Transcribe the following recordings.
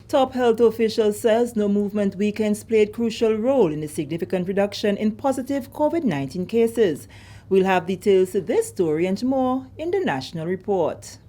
Top health official says no movement weekends played crucial role in the significant reduction in positive COVID-19 cases. We'll have details to this story and more in the National Report.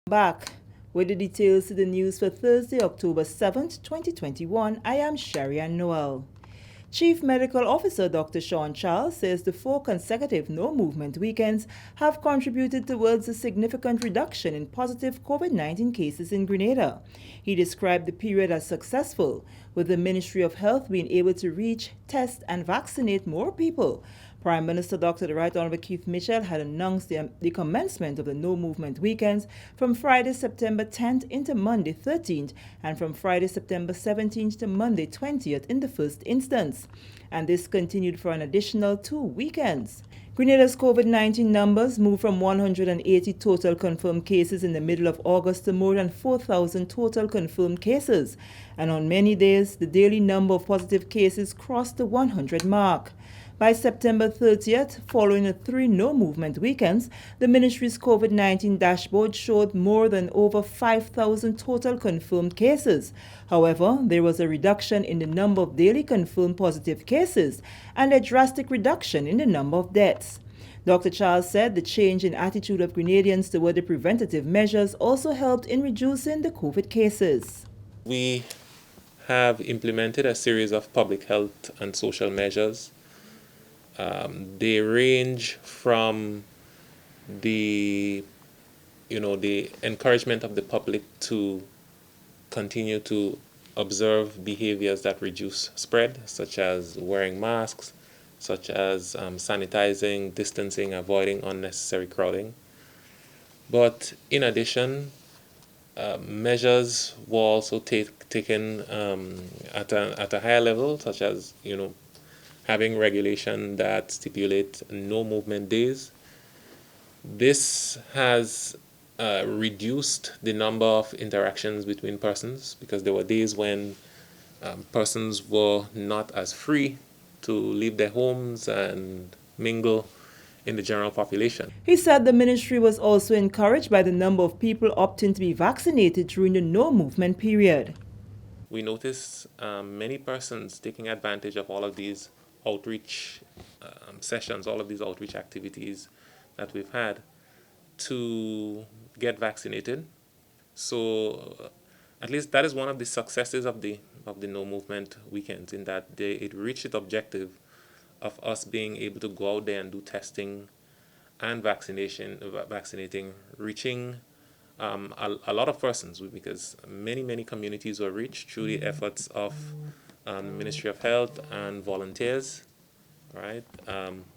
Back with the details to the news for Thursday, October 7th, 2021, I am Sharian Noel. Chief Medical Officer Dr. Sean Charles says the 4 consecutive no-movement weekends have contributed towards a significant reduction in positive COVID-19 cases in Grenada. He described the period as successful, with the Ministry of Health being able to reach, test, and vaccinate more people. Prime Minister Dr. The Right Honorable Keith Mitchell had announced the commencement of the no-movement weekends from Friday, September 10th into Monday 13th, and from Friday, September 17th to Monday 20th in the first instance. And this continued for an additional 2 weekends. Grenada's COVID-19 numbers moved from 180 total confirmed cases in the middle of August to more than 4,000 total confirmed cases. And on many days, the daily number of positive cases crossed the 100 mark. By September 30th, following the 3 no-movement weekends, the ministry's COVID-19 dashboard showed more than over 5,000 total confirmed cases. However, there was a reduction in the number of daily confirmed positive cases and a drastic reduction in the number of deaths. Dr. Charles said the change in attitude of Grenadians toward the preventative measures also helped in reducing the COVID cases. We have implemented a series of public health and social measures. They range from the encouragement of the public to continue to observe behaviors that reduce spread, such as wearing masks, such as sanitizing, distancing, avoiding unnecessary crowding. But in addition, measures were also taken at a higher level, such as having regulation that stipulate no movement days. This has reduced the number of interactions between persons, because there were days when persons were not as free to leave their homes and mingle in the general population. He said the ministry was also encouraged by the number of people opting to be vaccinated during the no-movement period. We noticed many persons taking advantage of all of these outreach sessions, all of these outreach activities that we've had to get vaccinated. So at least that is one of the successes of the no movement weekends, in that it reached its objective of us being able to go out there and do testing and vaccinating, reaching a lot of persons, because many communities were reached through the efforts of the Ministry of Health and volunteers. Right,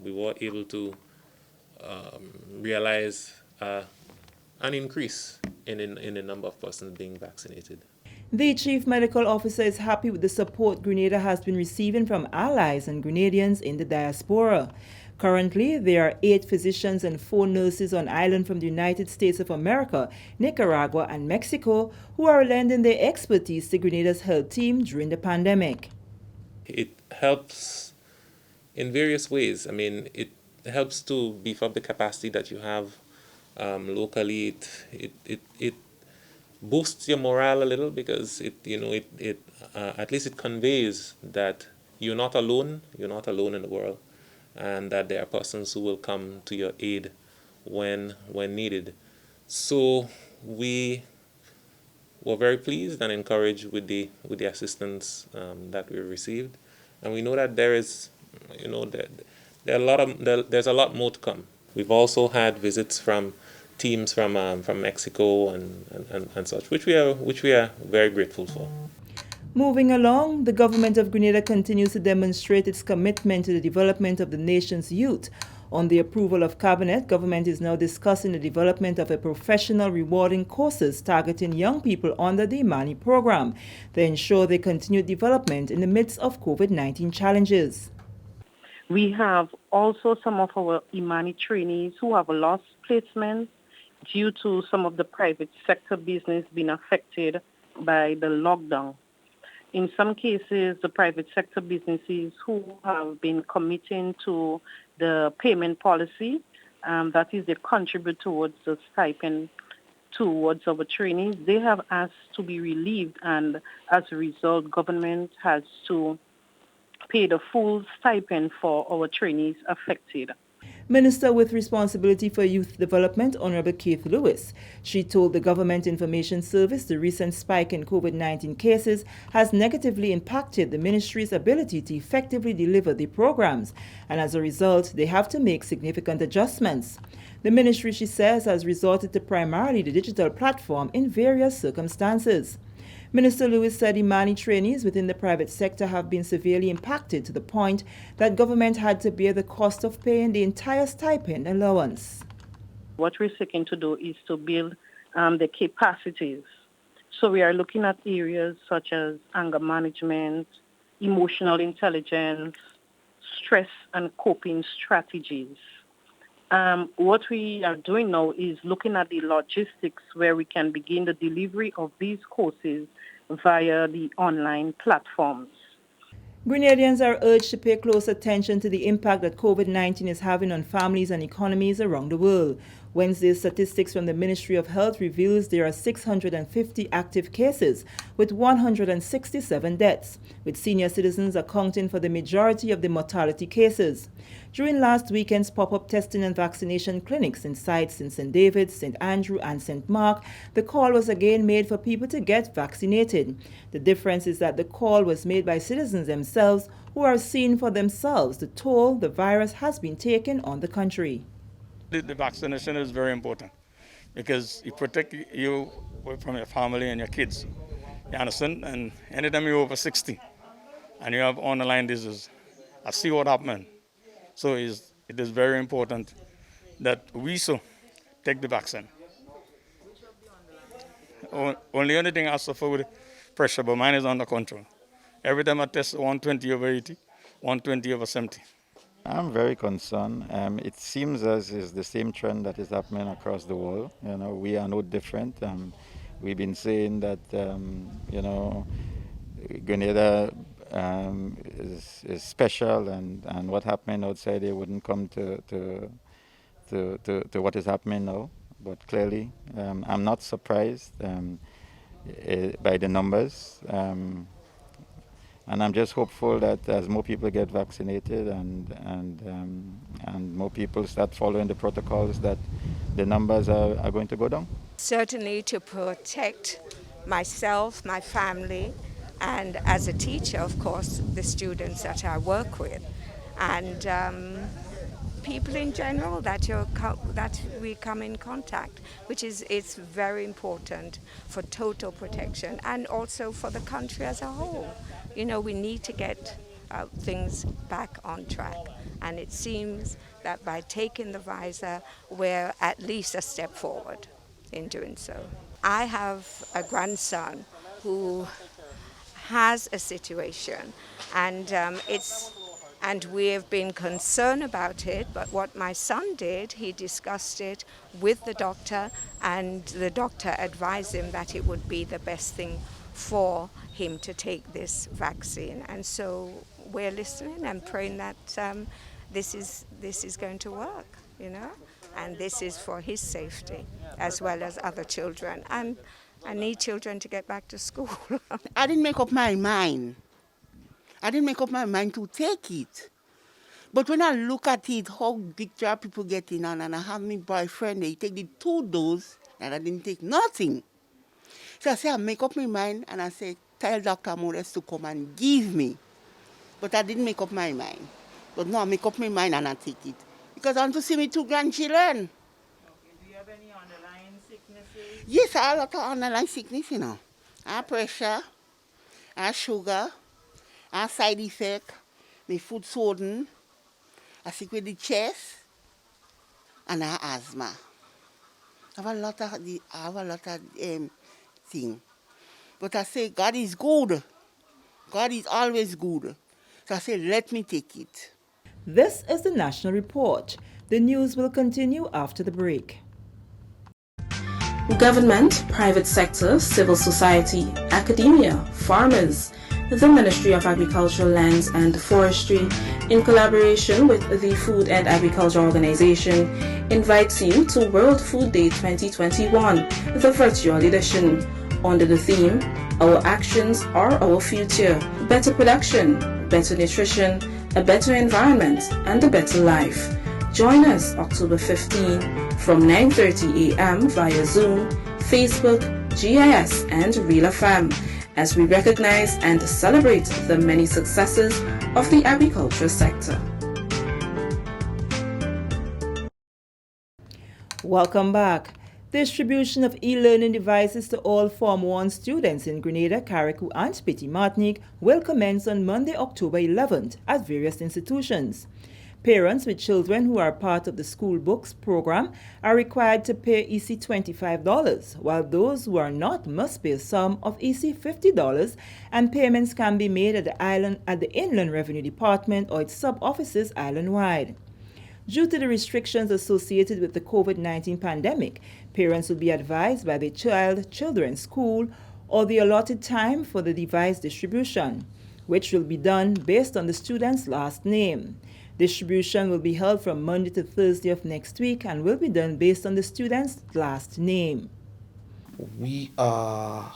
we were able to realize an increase in the number of persons being vaccinated. The Chief Medical Officer is happy with the support Grenada has been receiving from allies and Grenadians in the diaspora. Currently, there are 8 physicians and 4 nurses on island from the United States of America, Nicaragua, and Mexico who are lending their expertise to Grenada's health team during the pandemic. It helps in various ways. I mean, it helps to beef up the capacity that you have locally. It boosts your morale a little, because at least it conveys that you're not alone in the world, and that there are persons who will come to your aid when needed. So we were very pleased and encouraged with the assistance that we received, and we know that there's a lot more to come. We've also had visits from teams from Mexico and such, which we are very grateful for. Moving along, the government of Grenada continues to demonstrate its commitment to the development of the nation's youth. On the approval of Cabinet, government is now discussing the development of a professional rewarding courses targeting young people under the Imani program to ensure their continued development in the midst of COVID-19 challenges. We have also some of our Imani trainees who have lost placements due to some of the private sector business being affected by the lockdown. In some cases, the private sector businesses who have been committing to the payment policy, that is, they contribute towards the stipend towards our trainees, they have asked to be relieved, and as a result, government has to pay the full stipend for our trainees affected. Minister with responsibility for youth development, Honorable Keith Lewis. She told the Government Information Service the recent spike in COVID-19 cases has negatively impacted the ministry's ability to effectively deliver the programs, and as a result, they have to make significant adjustments. The ministry, she says, has resorted to primarily the digital platform in various circumstances. Minister Lewis said Imani trainees within the private sector have been severely impacted to the point that government had to bear the cost of paying the entire stipend allowance. What we're seeking to do is to build the capacities. So we are looking at areas such as anger management, emotional intelligence, stress and coping strategies. What we are doing now is looking at the logistics where we can begin the delivery of these courses via the online platforms. Grenadians are urged to pay close attention to the impact that COVID-19 is having on families and economies around the world. Wednesday's statistics from the Ministry of Health reveals there are 650 active cases with 167 deaths, with senior citizens accounting for the majority of the mortality cases. During last weekend's pop-up testing and vaccination clinics in sites in St. David's, St. Andrew and St. Mark, the call was again made for people to get vaccinated. The difference is that the call was made by citizens themselves who are seeing for themselves the toll the virus has been taking on the country. The vaccination is very important because it protects you from your family and your kids. You understand? And anytime you're over 60 and you have underlying disease, I see what happened. So it is very important that we take the vaccine. Only thing I suffer with pressure, but mine is under control. Every time I test 120/80, 120/70. I'm very concerned. It seems as is the same trend that is happening across the world. You know, we are no different. We've been saying that Grenada is special, and what happening outside there wouldn't come to what is happening now. But clearly, I'm not surprised by the numbers. And I'm just hopeful that as more people get vaccinated and more people start following the protocols, that the numbers are going to go down. Certainly to protect myself, my family, and as a teacher, of course, the students that I work with, and people in general that we come in contact, it's very important for total protection and also for the country as a whole. You know, we need to get things back on track, and it seems that by taking the visor, we're at least a step forward in doing so. I have a grandson who has a situation, and we have been concerned about it, but what my son did, he discussed it with the doctor, and the doctor advised him that it would be the best thing for him to take this vaccine. And so we're listening and praying that this is going to work, you know, and this is for his safety as well as other children. And I need children to get back to school. I didn't make up my mind. I didn't make up my mind to take it. But when I look at it, how big job people getting on, and I have my boyfriend, they take the 2 doses, and I didn't take nothing. So I say, I make up my mind, and I say, tell Dr. Morris to come and give me. But I didn't make up my mind. But now I make up my mind and I take it. Because I want to see my 2 grandchildren. Okay. Do you have any underlying sicknesses? Yes, I have a lot of underlying sickness, you know. I have pressure, I have sugar, I have side effect, my food sodden, I sick with the chest, and I have asthma. I have a lot of things. But I say, God is good. God is always good. So I say, let me take it. This is the National Report. The news will continue after the break. Government, private sector, civil society, academia, farmers, the Ministry of Agriculture, Lands and Forestry, in collaboration with the Food and Agriculture Organization, invites you to World Food Day 2021, the virtual edition, under the theme, Our Actions Are Our Future, Better Production, Better Nutrition, a Better Environment, and a Better Life. Join us October 15 from 9:30 a.m. via Zoom, Facebook, GIS, and Real FM as we recognize and celebrate the many successes of the agriculture sector. Welcome back. Distribution of e-learning devices to all Form 1 students in Grenada, Carriacou, and Petit Martinique will commence on Monday, October 11th at various institutions. Parents with children who are part of the school books program are required to pay EC $25, while those who are not must pay a sum of EC $50, and payments can be made at the Inland Revenue Department or its sub-offices island-wide. Due to the restrictions associated with the COVID-19 pandemic, parents will be advised by their children's school or the allotted time for the device distribution, which will be done based on the student's last name. Distribution will be held from Monday to Thursday of next week and will be done based on the student's last name. We are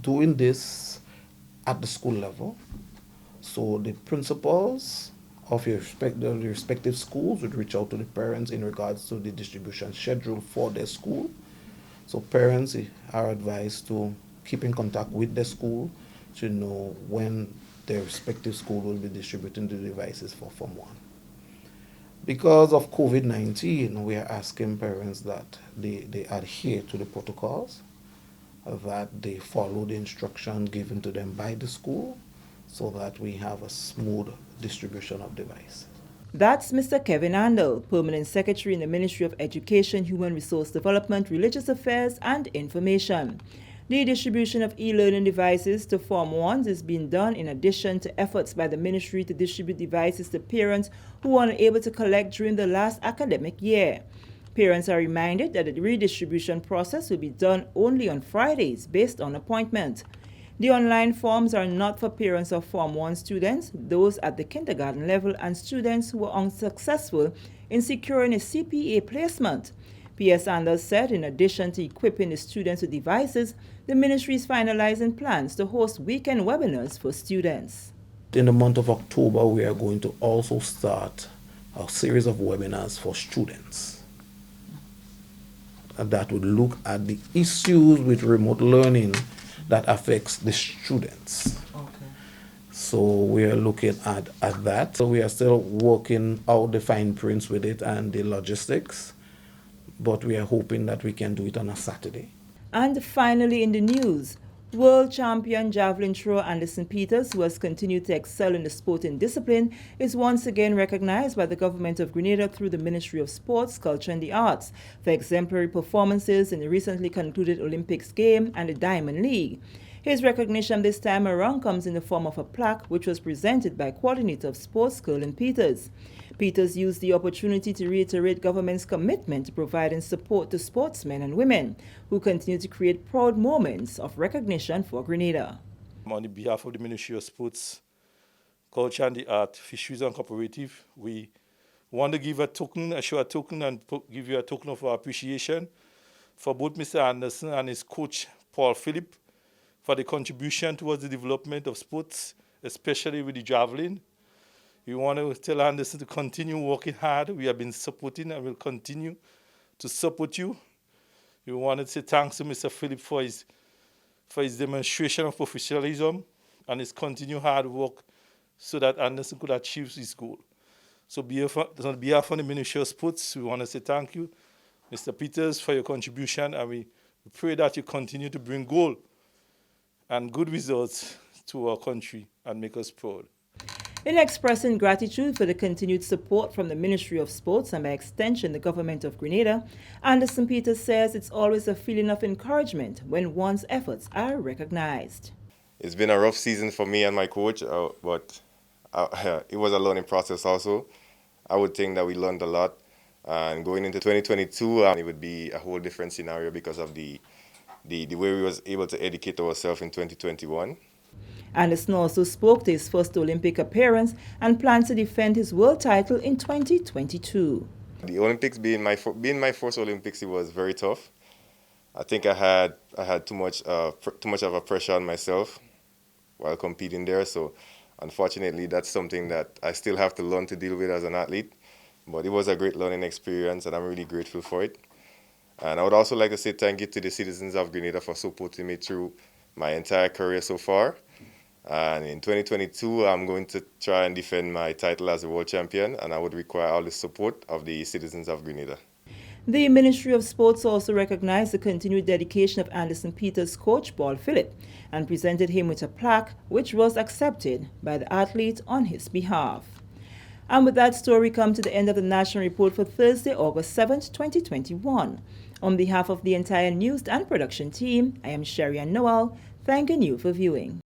doing this at the school level. So the principals of your respective schools would reach out to the parents in regards to the distribution schedule for their school. So parents are advised to keep in contact with the school to know when their respective school will be distributing the devices for Form 1. Because of COVID-19, we are asking parents that they adhere to the protocols, that they follow the instruction given to them by the school, so that we have a smooth distribution of devices. That's Mr. Kevin Andel, Permanent Secretary in the Ministry of Education, Human Resource Development, Religious Affairs and Information. The distribution of e-learning devices to Form 1s is being done in addition to efforts by the Ministry to distribute devices to parents who were unable to collect during the last academic year. Parents are reminded that the redistribution process will be done only on Fridays based on appointment. The online forms are not for parents of Form 1 students, those at the kindergarten level, and students who were unsuccessful in securing a CPA placement. P.S. Anders said in addition to equipping the students with devices, the ministry is finalizing plans to host weekend webinars for students. In the month of October, we are going to also start a series of webinars for students that would look at the issues with remote learning that affects the students. Okay. So we are looking at that. So we are still working out the fine prints with it and the logistics, but we are hoping that we can do it on a Saturday. And finally in the news, world champion javelin thrower Anderson Peters, who has continued to excel in the sporting discipline, is once again recognized by the government of Grenada through the Ministry of Sports, Culture and the Arts for exemplary performances in the recently concluded Olympics game and the Diamond League. His recognition this time around comes in the form of a plaque which was presented by Coordinator of Sports, Colin Peters. Peters used the opportunity to reiterate government's commitment to providing support to sportsmen and women who continue to create proud moments of recognition for Grenada. On behalf of the Ministry of Sports, Culture and the Art, Fisheries and Cooperative, we want to give a token, show a token and give you a token of our appreciation for both Mr. Anderson and his coach, Paul Phillip, for the contribution towards the development of sports, especially with the javelin. We want to tell Anderson to continue working hard. We have been supporting and will continue to support you. We want to say thanks to Mr. Phillip for his demonstration of professionalism and his continued hard work so that Anderson could achieve his goal. So on behalf of the Ministry of Sports, we want to say thank you, Mr. Peters, for your contribution, and we pray that you continue to bring goal and good results to our country and make us proud. In expressing gratitude for the continued support from the Ministry of Sports and by extension the Government of Grenada, Anderson Peters says it's always a feeling of encouragement when one's efforts are recognized. It's been a rough season for me and my coach, but it was a learning process also. I would think that we learned a lot. And going into 2022, it would be a whole different scenario because of the way we was able to educate ourselves in 2021. Anderson also spoke to his first Olympic appearance and plans to defend his world title in 2022. The Olympics being my first Olympics, it was very tough. I think I had too much of a pressure on myself while competing there. So unfortunately, that's something that I still have to learn to deal with as an athlete. But it was a great learning experience, and I'm really grateful for it. And I would also like to say thank you to the citizens of Grenada for supporting me through my entire career so far. And in 2022, I'm going to try and defend my title as a world champion, and I would require all the support of the citizens of Grenada. The Ministry of Sports also recognized the continued dedication of Anderson Peters' coach, Paul Phillip, and presented him with a plaque which was accepted by the athlete on his behalf. And with that story, we come to the end of the National Report for Thursday, August 7th, 2021. On behalf of the entire news and production team, I am Sherry Ann Noel, thanking you for viewing.